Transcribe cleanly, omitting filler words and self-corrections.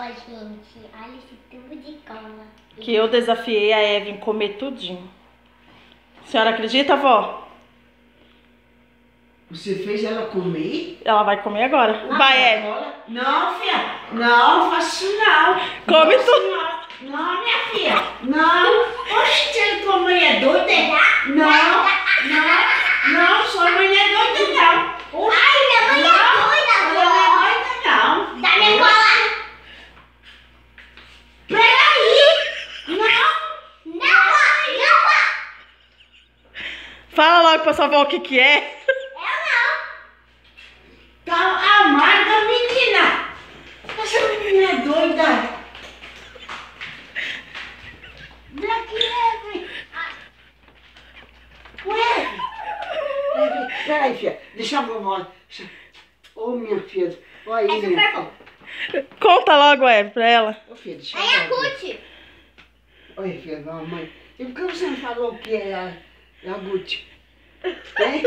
Ó, gente, olha esse tubo de cola. Que eu desafiei a Evelyn comer tudinho. A senhora acredita, vó? Você fez ela comer? Ela vai comer agora. Vai, Evelyn. Não, filha. Não, faço isso não. Come Não, tudo. senhora. Não, minha filha. Não. Oxe, tua mãe é doida? Não. Não, sua mãe não é doida, não. Oxe, Ai, minha mãe é doida, ela vó. não é doida, não. Dá minha cola. Peraí. Não. Não. Fala logo pra sua avó o que que é. Tá amarga, menina. Essa menina é doida. Vem aqui, Evelyn. Ué. Evelyn, peraí, filha. Deixa a vovó. Ô, minha filha. Olha aí, né? Conta logo, Evelyn, pra ela. Ô, filha, deixa É a vovó. Yakut. Oi, filha, mamãe. E por que você não falou que é a Gucci? Hein?